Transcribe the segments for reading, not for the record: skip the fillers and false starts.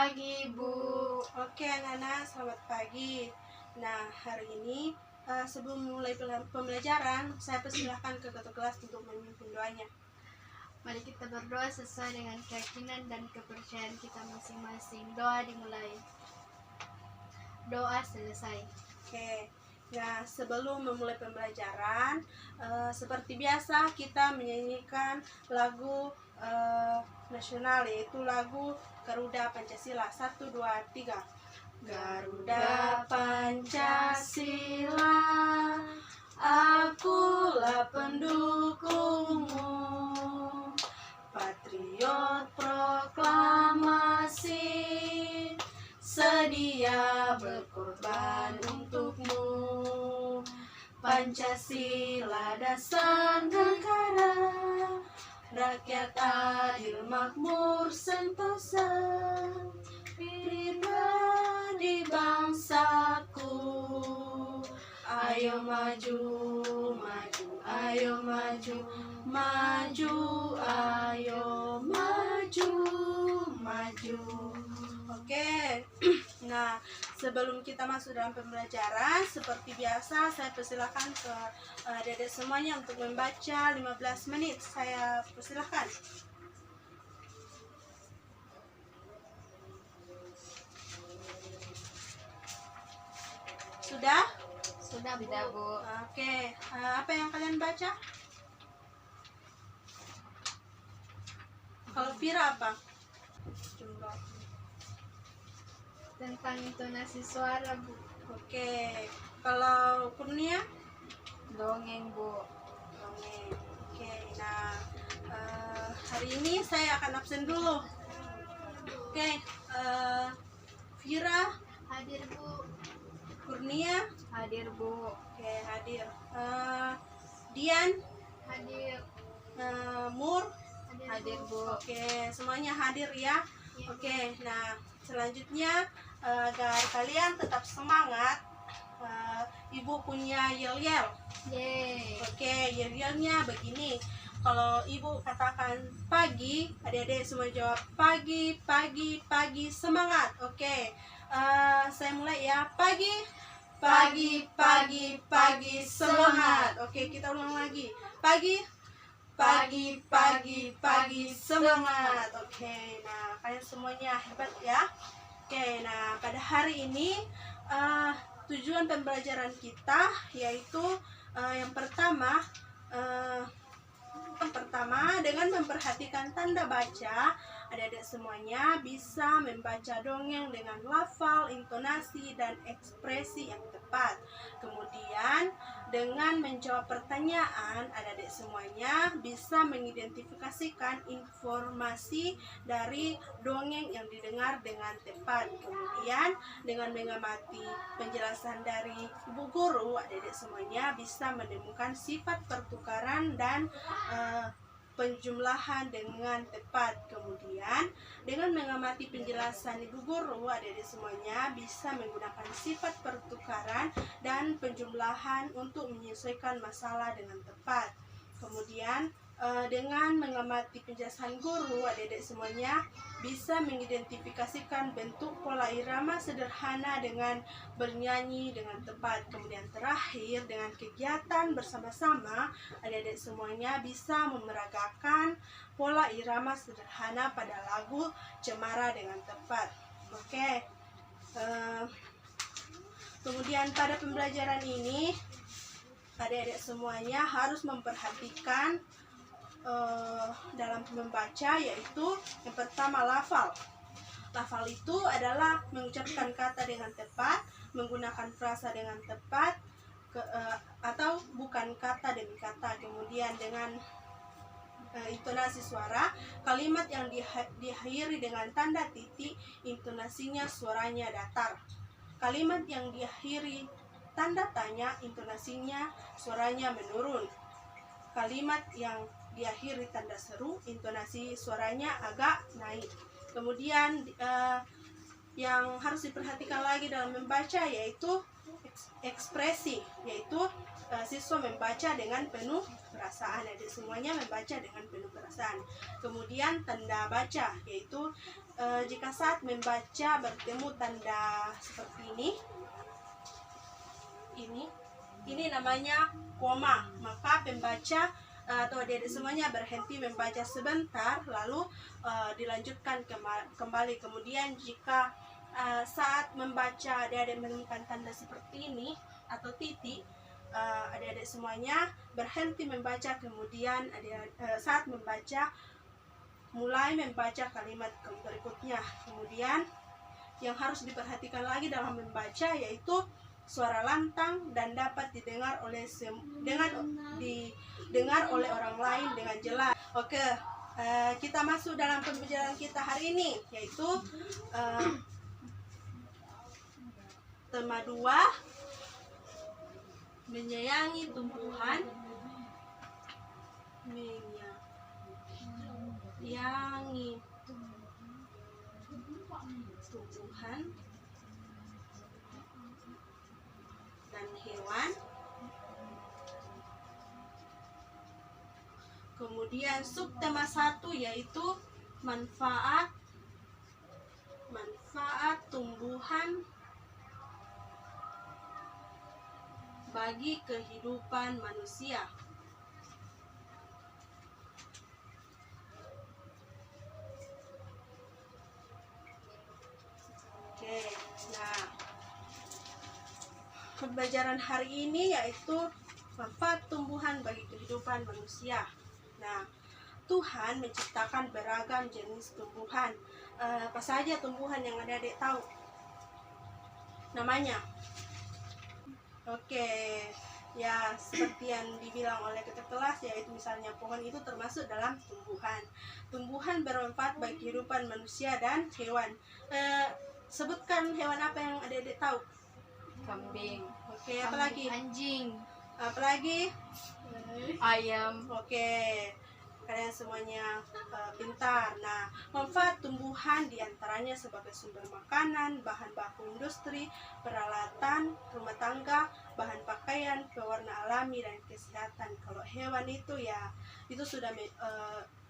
pagi, Bu. Oke, anak-anak, selamat pagi. Nah, hari ini sebelum mulai pembelajaran, saya persilahkan ke ketua kelas untuk memimpin doanya. Mari kita berdoa sesuai dengan keyakinan dan kepercayaan kita masing-masing. Doa dimulai. Doa selesai. Oke. Nah, sebelum memulai pembelajaran, seperti biasa kita menyanyikan lagu nasional, yaitu lagu Garuda Pancasila. 1, 2, 3. Garuda Pancasila, akulah pendukungmu, patriot proklamasi, sedia berkorban untukmu. Pancasila dasar negara, rakyat adil makmur sentosa, pribadi bangsaku. Ayo maju, maju, ayo maju, maju, ayo maju, maju. Oke. Nah, sebelum kita masuk dalam pembelajaran, seperti biasa saya persilahkan ke adik-adik semuanya untuk membaca 15 menit. Saya persilahkan. Sudah? Sudah, Bu. Oke. Apa yang kalian baca? Kalau Vira apa? Coba. Tentang intonasi suara, Bu. Oke. Kalau Kurnia? Dongeng, Bu. Dongeng. Oke. Nah, hari ini saya akan absen dulu. Oke. Vira, Hadir, Bu. Kurnia, Hadir, Bu. oke, hadir. Dian, Hadir. Mur, Hadir, Bu. oke, semuanya hadir ya. Oke, nah selanjutnya agar kalian tetap semangat, Ibu punya yel-yel. Yeay. Oke, yel-yelnya begini. Kalau Ibu katakan pagi, adik-adik semua jawab pagi, pagi, pagi, semangat. Oke, saya mulai ya. Pagi, pagi, pagi, pagi, semangat. Oke, kita ulang lagi. Pagi, pagi, pagi, pagi, semangat. Oke, nah kalian semuanya hebat ya. Oke, nah pada hari ini tujuan pembelajaran kita yaitu yang pertama dengan memperhatikan tanda baca, adik-adik semuanya bisa membaca dongeng dengan lafal, intonasi, dan ekspresi yang tepat. Kemudian dengan menjawab pertanyaan, adik-adik semuanya bisa mengidentifikasikan informasi dari dongeng yang didengar dengan tepat. Kemudian dengan mengamati penjelasan dari ibu guru, adik-adik semuanya bisa menemukan sifat pertukaran dan penjumlahan dengan tepat. Kemudian dengan mengamati penjelasan ibu guru, adik-adik semuanya bisa menggunakan sifat pertukaran dan penjumlahan untuk menyesuaikan masalah dengan tepat. Kemudian dengan mengamati penjelasan guru, adik-adik semuanya bisa mengidentifikasikan bentuk pola irama sederhana dengan bernyanyi dengan tepat. Kemudian terakhir dengan kegiatan bersama-sama, adik-adik semuanya bisa memeragakan pola irama sederhana pada lagu Cemara dengan tepat. Oke. Kemudian pada pembelajaran ini adik-adik semuanya harus memperhatikan dalam membaca, yaitu yang pertama lafal. Lafal itu adalah mengucapkan kata dengan tepat, menggunakan frasa dengan tepat, atau bukan kata demi kata. Kemudian dengan intonasi suara, kalimat yang diakhiri dengan tanda titik, intonasinya suaranya datar. Kalimat yang diakhiri tanda tanya, intonasinya suaranya menurun. Kalimat yang diakhiri tanda seru, intonasi suaranya agak naik. Kemudian yang harus diperhatikan lagi dalam membaca yaitu ekspresi, yaitu mahasiswa membaca dengan penuh perasaan. Adik semuanya membaca dengan penuh perasaan. Kemudian tanda baca, yaitu jika saat membaca bertemu tanda seperti ini namanya koma, maka pembaca atau adik-adik semuanya berhenti membaca sebentar, lalu dilanjutkan kembali. Kemudian jika saat membaca adik-adik menemukan tanda seperti ini atau titik, adik-adik semuanya berhenti membaca, kemudian saat membaca mulai membaca kalimat berikutnya. Kemudian yang harus diperhatikan lagi dalam membaca yaitu suara lantang dan dapat didengar oleh didengar oleh orang lain dengan jelas. Oke, kita masuk dalam pembelajaran kita hari ini, yaitu tema 2, menyayangi tumbuhan. Menyayangi tumbuhan dan hewan. Kemudian subtema 1 yaitu manfaat tumbuhan bagi kehidupan manusia. Oke, nah pembelajaran hari ini yaitu manfaat tumbuhan bagi kehidupan manusia. Nah, Tuhan menciptakan beragam jenis tumbuhan. Apa saja tumbuhan yang adik-adik tahu namanya? Oke, ya seperti yang dibilang oleh kakak kelas, yaitu misalnya pohon itu termasuk dalam tumbuhan. Tumbuhan bermanfaat bagi kehidupan manusia dan hewan. Sebutkan hewan apa yang adik-adik tahu? Kambing. Oke, apalagi? Anjing. Apalagi? Ayam. Oke, kalian semuanya pintar. Nah, manfaat tumbuhan diantaranya sebagai sumber makanan, bahan baku industri, peralatan rumah tangga, bahan pakaian, pewarna alami, dan kesehatan. Kalau hewan itu ya, itu sudah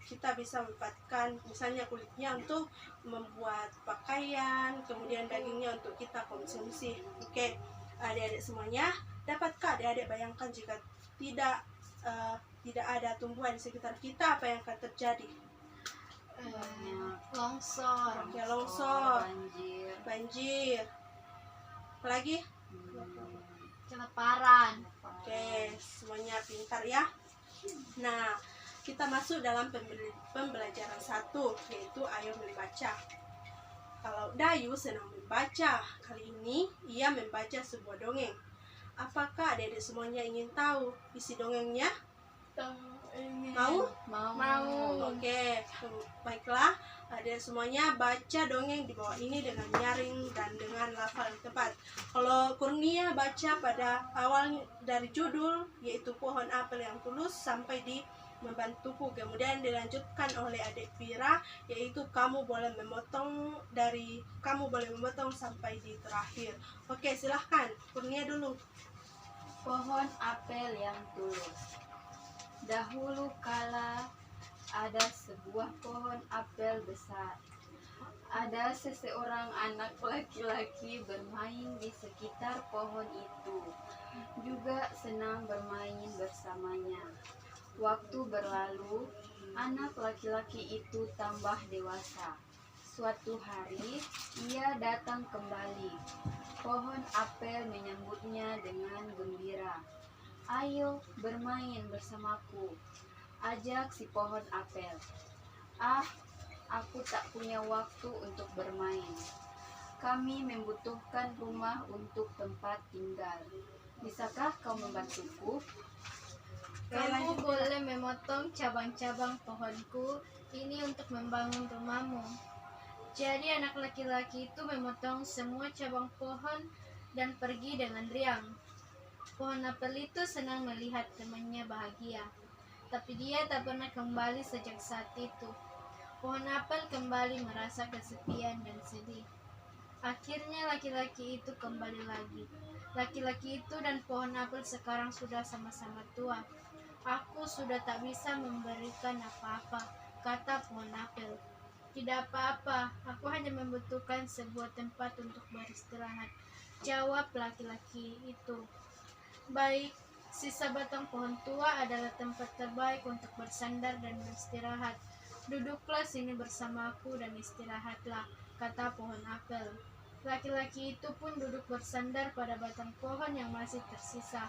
kita bisa memanfaatkan misalnya kulitnya untuk membuat pakaian, kemudian dagingnya untuk kita konsumsi. Oke, adik-adik semuanya, dapatkah adik-adik bayangkan jika tidak ada tumbuhan di sekitar kita, apa yang akan terjadi? Longsor. Ya, longsor, Banjir. banjir. Apalagi? Kelaparan. Oke, semuanya pintar ya. Nah, kita masuk dalam pembelajaran 1, yaitu ayo membaca. Kalau Dayu senang membaca, kali ini ia membaca sebuah dongeng. Apakah adik-adik semuanya ingin tahu isi dongengnya? Mau? Oke, baiklah. Adik semuanya baca dongeng di bawah ini dengan nyaring dan dengan lafal yang tepat. Kalau Kurnia baca pada awal dari judul, yaitu pohon apel yang tulus, sampai di membantuku, kemudian dilanjutkan oleh adik Vira, yaitu kamu boleh memotong sampai di terakhir. Oke, silahkan Kurnia dulu. Pohon apel yang tulus. Dahulu kala ada sebuah pohon apel besar. Ada seseorang anak laki-laki bermain di sekitar pohon itu, juga senang bermain bersamanya. Waktu berlalu, anak laki-laki itu tambah dewasa. Suatu hari, ia datang kembali. Pohon apel menyambutnya dengan gembira. Ayo bermain bersamaku, ajak si pohon apel. Aku tak punya waktu untuk bermain. Kami membutuhkan rumah untuk tempat tinggal. Bisakah kau membantuku? Kamu boleh memotong cabang-cabang pohonku ini untuk membangun rumahmu. Jadi anak laki-laki itu memotong semua cabang pohon dan pergi dengan riang. Pohon apel itu senang melihat temannya bahagia, tapi dia tak pernah kembali sejak saat itu. Pohon apel kembali merasa kesepian dan sedih. Akhirnya laki-laki itu kembali lagi. Laki-laki itu dan pohon apel sekarang sudah sama-sama tua. Aku sudah tak bisa memberikan apa-apa, kata pohon apel. Tidak apa-apa, aku hanya membutuhkan sebuah tempat untuk beristirahat, jawab laki-laki itu. Baik, sisa batang pohon tua adalah tempat terbaik untuk bersandar dan beristirahat. Duduklah sini bersamaku dan istirahatlah, kata pohon apel. Laki-laki itu pun duduk bersandar pada batang pohon yang masih tersisa.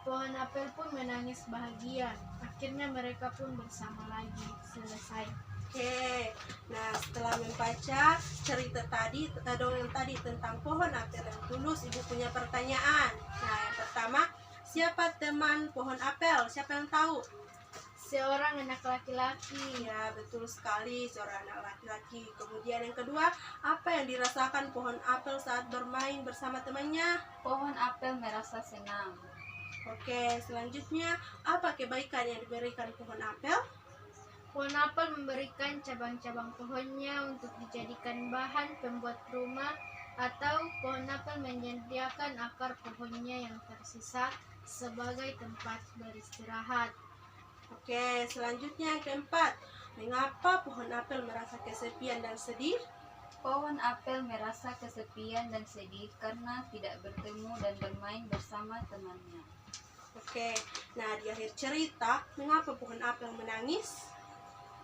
Pohon apel pun menangis bahagia. Akhirnya mereka pun bersama lagi. Selesai. Oke, nah setelah membaca cerita tadi, dongeng tadi tentang pohon apel yang tulus, ibu punya pertanyaan. Nah, yang pertama, siapa teman pohon apel? Siapa yang tahu? Seorang anak laki-laki. Ya, betul sekali, seorang anak laki-laki. Kemudian yang kedua, apa yang dirasakan pohon apel saat bermain bersama temannya? Pohon apel merasa senang. Oke, selanjutnya, apa kebaikan yang diberikan pohon apel? Pohon apel memberikan cabang-cabang pohonnya untuk dijadikan bahan pembuat rumah, atau pohon apel menyediakan akar pohonnya yang tersisa sebagai tempat beristirahat. Oke, selanjutnya yang keempat, mengapa pohon apel merasa kesepian dan sedih? Pohon apel merasa kesepian dan sedih karena tidak bertemu dan bermain bersama temannya. Oke, nah di akhir cerita, mengapa pohon apel menangis?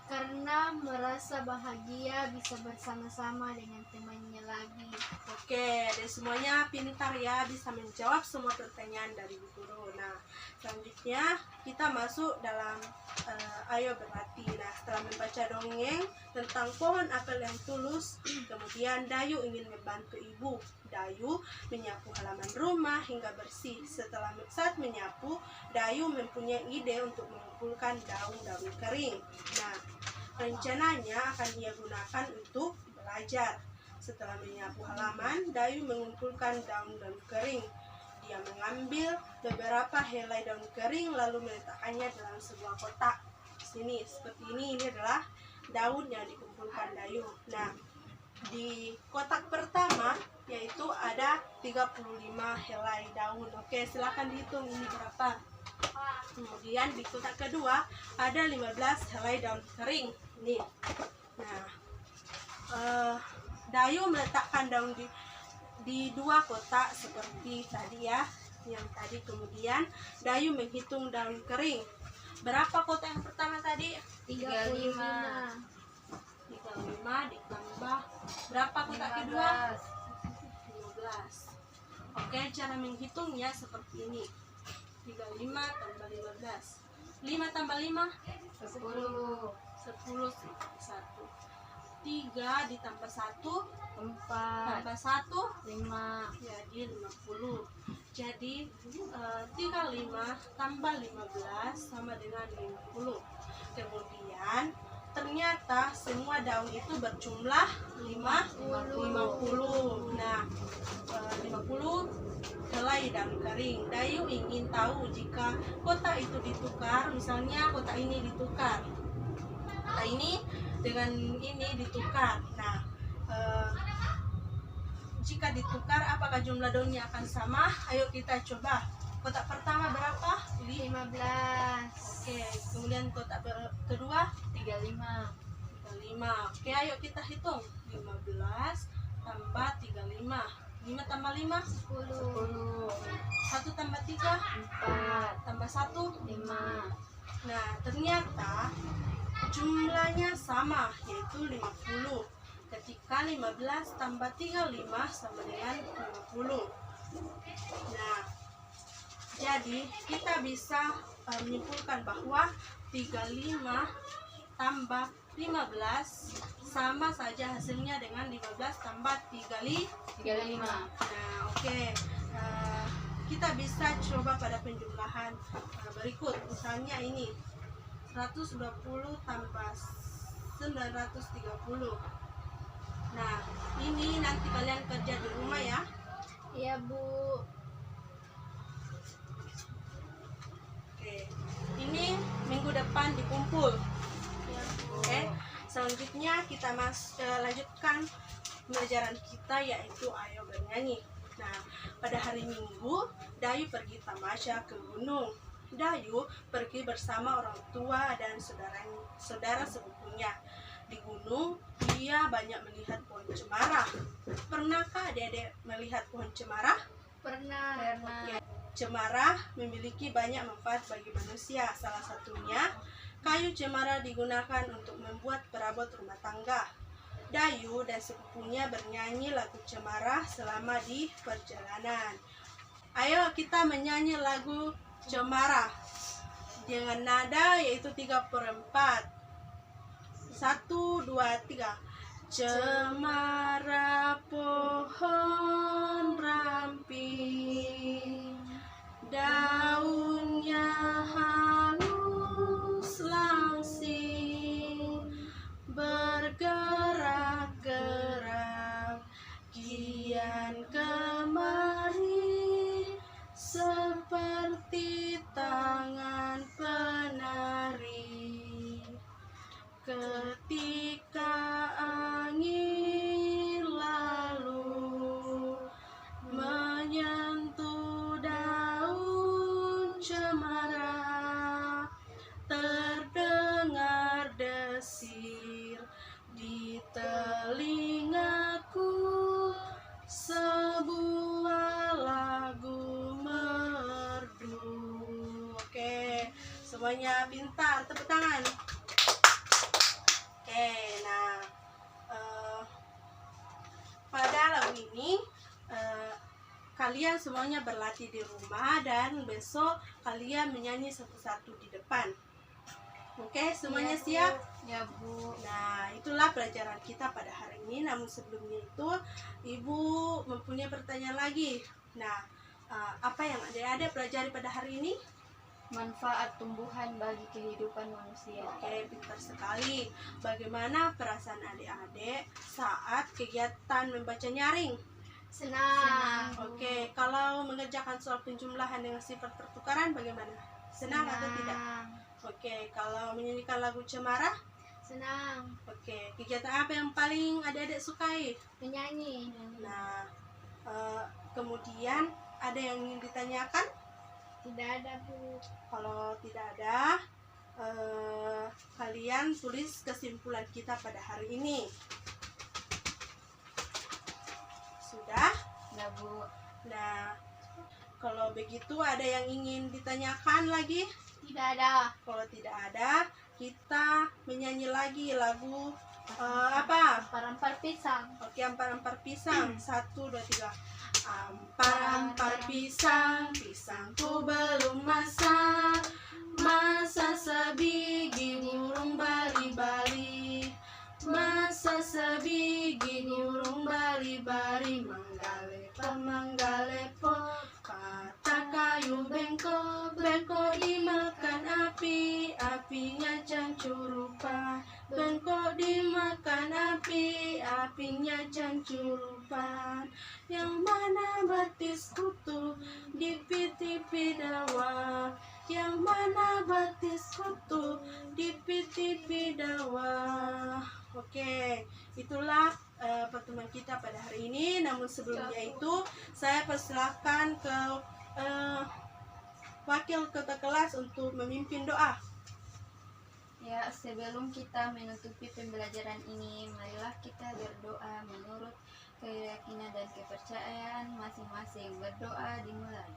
Karena merasa bahagia bisa bersama-sama dengan temannya lagi. Oke, dan semuanya pintar ya, bisa menjawab semua pertanyaan dari Bu Guru. Nah, selanjutnya kita masuk dalam Ayo Berlatih. Nah, setelah membaca dongeng tentang pohon apel yang tulus, kemudian Dayu ingin membantu ibu. Dayu menyapu halaman rumah hingga bersih. Saat menyapu, Dayu mempunyai ide untuk mengumpulkan daun-daun kering. Nah, rencananya akan ia gunakan untuk belajar. Setelah menyapu halaman, Dayu mengumpulkan daun-daun kering. Dia mengambil beberapa helai daun kering lalu meletakkannya dalam sebuah kotak. Sini, seperti ini adalah daun yang dikumpulkan Dayu. Nah, di kotak pertama yaitu ada 35 helai daun. Oke, silakan dihitung ini berapa. Kemudian di kotak kedua ada 15 helai daun kering. Nih. Nah, Dayu meletakkan daun di dua kotak seperti tadi ya. Yang tadi kemudian Dayu menghitung daun kering. Berapa kotak yang pertama tadi? 35. 35 ditambah berapa kotak kedua? 15. Oke, cara menghitungnya seperti ini. 35 tambah 15. 5 tambah 5? 10. 10 1. 3 ditambah 1 4. tambah 1 5. jadi 50. Jadi 35 tambah 15 sama dengan 50. Kemudian ternyata semua daun itu berjumlah 50. Nah, 50 helai daun kering. Dayu ingin tahu jika kotak itu ditukar, misalnya kotak ini ditukar, kotak ini dengan ini ditukar. Nah, jika ditukar apakah jumlah daunnya akan sama? Ayo kita coba. Kotak pertama berapa? 15. Oke, kemudian kotak kedua 35. 5. Oke, ayo kita hitung. 15 tambah 35. 5 tambah 5 10. 1 tambah 3 4. tambah 1 5. Nah, ternyata jumlahnya sama, yaitu 50. Ketika 15 tambah 35 sama dengan 50. Nah, jadi kita bisa menyimpulkan bahwa 35 tambah 15 sama saja hasilnya dengan 15 tambah 35. Nah, oke. Kita bisa coba pada penjumlahan berikut. Misalnya ini 120 tambah 930. Nah, ini nanti kalian kerja di rumah ya. Iya, Bu. Oke. Ini minggu depan dikumpul. Ya, Bu. Oke. Selanjutnya kita lanjutkan pembelajaran kita yaitu Ayo Bernyanyi. Nah, Pada hari Minggu, Dayu pergi tamasya ke gunung. Dayu pergi bersama orang tua dan saudara sepupunya. Di gunung, dia banyak melihat pohon cemara. Pernahkah adik-adik melihat pohon cemara? Pernah. Karena Cemara memiliki banyak manfaat bagi manusia. Salah satunya, kayu cemara digunakan untuk membuat perabot rumah tangga. Dayu dan sepupunya bernyanyi lagu cemara selama di perjalanan. Ayo kita menyanyi lagu cemara dengan nada yaitu 3/4. 1, 2, 3. Cemara pohon ramping, daunnya halus langsing, bergerak-gerak kian kemari, seperti tangan penari. Ketika angin lalu menyentuh daun cemara, terdengar desir di telingaku, sebuah lagu merdu. Oke, semuanya pintar, tepuk tangan. Oke, nah pada lagu ini kalian semuanya berlatih di rumah dan besok kalian menyanyi satu-satu di depan. Oke, semuanya siap? ya Bu, Nah, itulah pelajaran kita pada hari ini. Namun sebelumnya itu, Ibu mempunyai pertanyaan lagi. Nah, apa yang adik-adik pelajari pada hari ini? manfaat tumbuhan bagi kehidupan manusia. Oke, pintar sekali. Bagaimana perasaan adik-adik saat kegiatan membaca nyaring? Senang. Oke, kalau mengerjakan soal penjumlahan dengan sifat pertukaran bagaimana? Senang atau tidak? Oke, kalau menyanyikan lagu cemara? Senang. Oke, kegiatan apa yang paling adik-adik sukai? Menyanyi. Nah, kemudian ada yang ingin ditanyakan? Tidak ada, Bu. Kalau tidak ada, kalian tulis kesimpulan kita pada hari ini. Sudah? Ya Bu, Nah, kalau begitu ada yang ingin ditanyakan lagi? Tidak ada. Kalau tidak ada, kita menyanyi lagi lagu apa? Ampar-ampar pisang. Oke, ampar-ampar pisang. 1, 2, 3. Ampar-ampar pisang, pisangku belum masak. Masa sebiji burung bali-bali. Masa sebiji burung bali-bali. Manggalepo, kata kayu bengkok. Bengkok dimakan api, apinya cancurupan. Bengkok dimakan api, apinya cancurupan. Yang mana batis kutu di pipi dawa? Yang mana batis kutu di pipi dawa? Oke, itulah pertemuan kita pada hari ini. Namun sebelumnya itu saya persilahkan ke wakil ketua kelas untuk memimpin doa. ya sebelum kita menutupi pembelajaran ini, marilah kita berdoa menurut keyakinan dan kepercayaan masing-masing. Berdoa dimulai.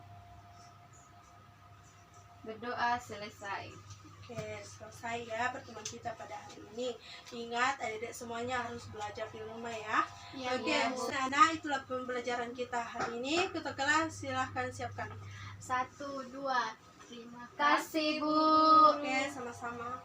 Berdoa selesai. Oke, selesai ya pertemuan kita pada hari ini. Ingat, adik-adik semuanya harus belajar di rumah ya. Ya, Oke, Bu. nah itulah pembelajaran kita hari ini. Ketua kelas silahkan siapkan. 1, 2. Terima kasih, Bu. Oke, sama-sama.